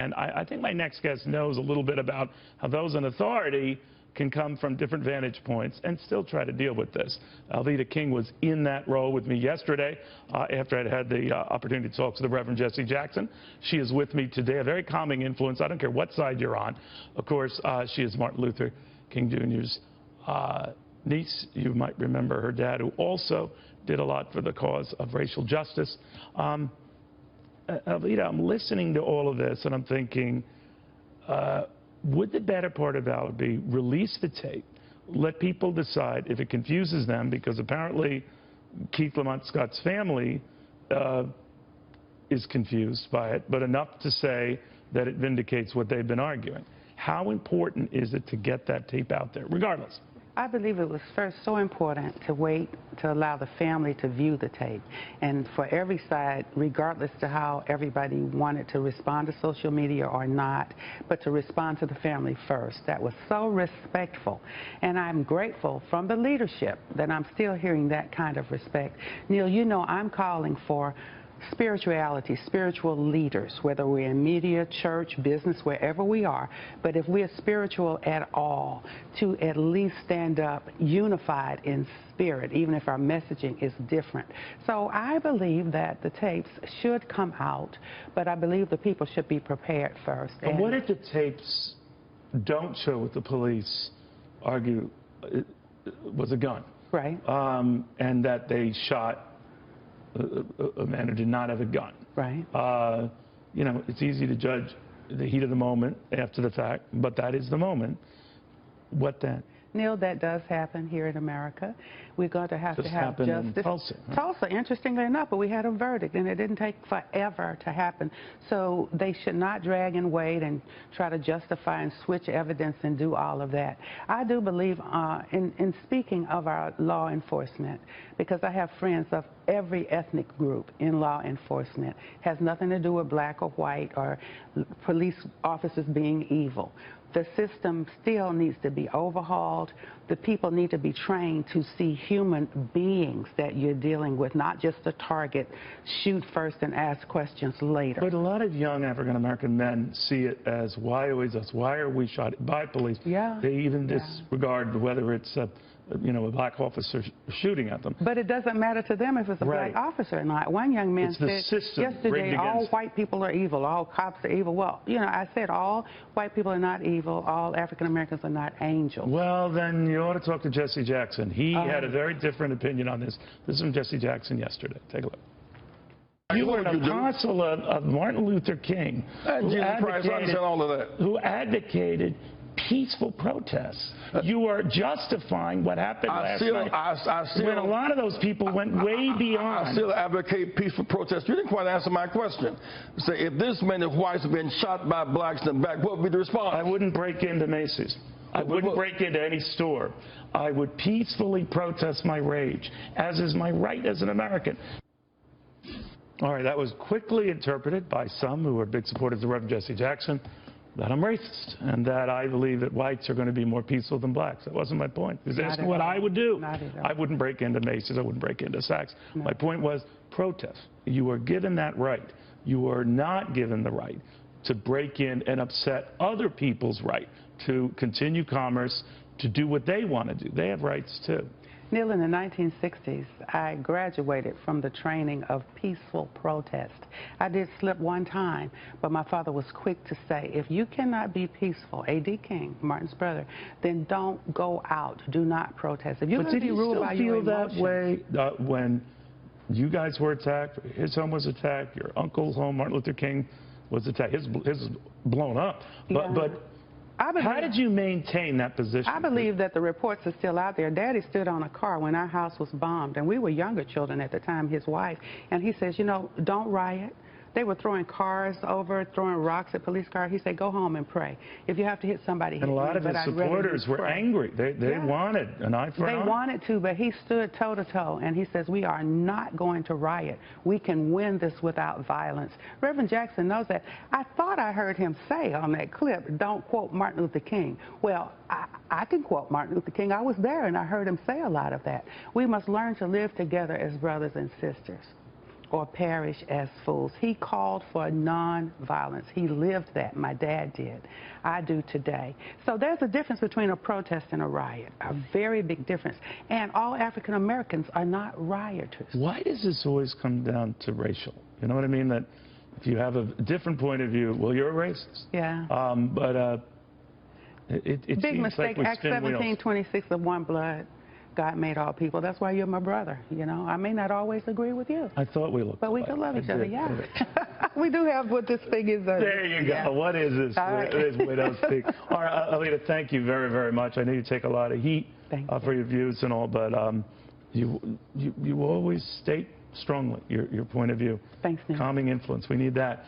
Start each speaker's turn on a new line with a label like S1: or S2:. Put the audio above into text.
S1: And I think my next guest knows a little bit about how those in authority can come from different vantage points and still try to deal with this. Alveda King was in that role with me yesterday after I'd had the opportunity to talk to the Reverend Jesse Jackson. She is with me today, a very calming influence. I don't care what side you're on. Of course, she is Martin Luther King Jr.'s niece. You might remember her dad, who also did a lot for the cause of racial justice. Alveda, I'm listening to all of this and I'm thinking, would the better part of it be release the tape, let people decide if it confuses them, because apparently Keith Lamont Scott's family is confused by it, but enough to say that it vindicates what they've been arguing. How important is it to get that tape out there, regardless?
S2: I believe it was first so important to wait to allow the family to view the tape. And for every side, regardless to how everybody wanted to respond to social media or not, but to respond to the family first. That was so respectful. And I'm grateful from the leadership that I'm still hearing that kind of respect. Neil, you know I'm calling for spirituality, spiritual leaders, whether we're in media, church, business, wherever we are, but if we're spiritual at all, to at least stand up unified in spirit, even if our messaging is different. So I believe that the tapes should come out, but I believe the people should be prepared first.
S1: And what if the tapes don't show what the police argue it was a gun?
S2: Right.
S1: And that they shot a man who did not have a gun.
S2: Right.
S1: You know, it's easy to judge the heat of the moment after the fact, but that is the moment. What then?
S2: Neil, that does happen here in America. We're going to have
S1: This
S2: to have
S1: happened
S2: justice.
S1: in Tulsa, right?
S2: Tulsa, interestingly enough, but we had a verdict, and it didn't take forever to happen. So they should not drag and wait and try to justify and switch evidence and do all of that. I do believe in speaking of our law enforcement, because I have friends of every ethnic group in law enforcement. Has nothing to do with black or white or police officers being evil. The system still needs to be overhauled. The people need to be trained to see human beings that you're dealing with, not just a target. Shoot first and ask questions later.
S1: But a lot of young African-American men see it as, why always us? Why are we shot by police?
S2: Yeah.
S1: They even disregard whether it's a black officer shooting at them.
S2: But it doesn't matter to them if it's a black officer or not. One young man said yesterday, all white people are evil, all cops are evil. Well, you know, I said all white people are not evil, all African Americans are not angels.
S1: Well, then you ought to talk to Jesse Jackson. He had a very different opinion on this. This is from Jesse Jackson yesterday. Take a look. You were an apostle of Martin Luther King, who advocated peaceful protests. You are justifying what happened last night when a lot of those people went way beyond.
S3: I still advocate peaceful protests. You didn't quite answer my question. Say, if this many whites have been shot by blacks in the back, what would be the response?
S1: I wouldn't break into Macy's. I wouldn't break into any store. I would peacefully protest my rage, as is my right as an American. All right, that was quickly interpreted by some who are big supporters of Reverend Jesse Jackson, that I'm racist and that I believe that whites are going to be more peaceful than blacks. That wasn't my point. He was asking what I would do. I wouldn't break into Macy's. I wouldn't break into Saks. No. My point was protest. You are given that right. You are not given the right to break in and upset other people's right to continue commerce, to do what they want to do. They have rights too.
S2: Neil, in the 1960s, I graduated from the training of peaceful protest. I did slip one time, but my father was quick to say, if you cannot be peaceful, A.D. King, Martin's brother, then don't go out. Do not protest. If you're going to be ruled by your emotions.
S1: But did he still feel that way when you guys were attacked, his home was attacked, your uncle's home, Martin Luther King, was attacked? His was blown up. But how did you maintain that position?
S2: I believe that the reports are still out there. Daddy stood on a car when our house was bombed, and we were younger children at the time, his wife, and he says, you know, don't riot. They were throwing cars over, throwing rocks at police cars. He said, go home and pray. If you have to hit somebody, hit
S1: me. And a lot of his supporters were angry. They wanted an eye for an eye.
S2: They wanted to, but he stood toe-to-toe, and he says, we are not going to riot. We can win this without violence. Reverend Jackson knows that. I thought I heard him say on that clip, don't quote Martin Luther King. Well, I can quote Martin Luther King. I was there, and I heard him say a lot of that. We must learn to live together as brothers and sisters. or perish as fools. He called for nonviolence. He lived that. My dad did. I do today. So there's a difference between a protest and a riot, a very big difference. And all African Americans are not rioters.
S1: Why does this always come down to racial? You know what I mean? That if you have a different point of view, well, you're a racist.
S2: Yeah.
S1: It
S2: Big
S1: seems
S2: mistake.
S1: like we
S2: Acts
S1: spin wheels.
S2: 17:26 of one blood. God made all people. That's why you're my brother. You know, I may not always agree with you,
S1: I thought we looked
S2: but we
S1: alike.
S2: can love
S1: I
S2: each other.
S1: did.
S2: Yeah. We do have what this thing is.
S1: There you go.
S2: Yeah.
S1: What is this?
S2: All right.
S1: This widow speak. All right, Alveda, thank you very, very much. I know you take a lot of heat for your views and all, but you always state strongly your point of view.
S2: Thanks, Neil.
S1: Calming influence. We need that.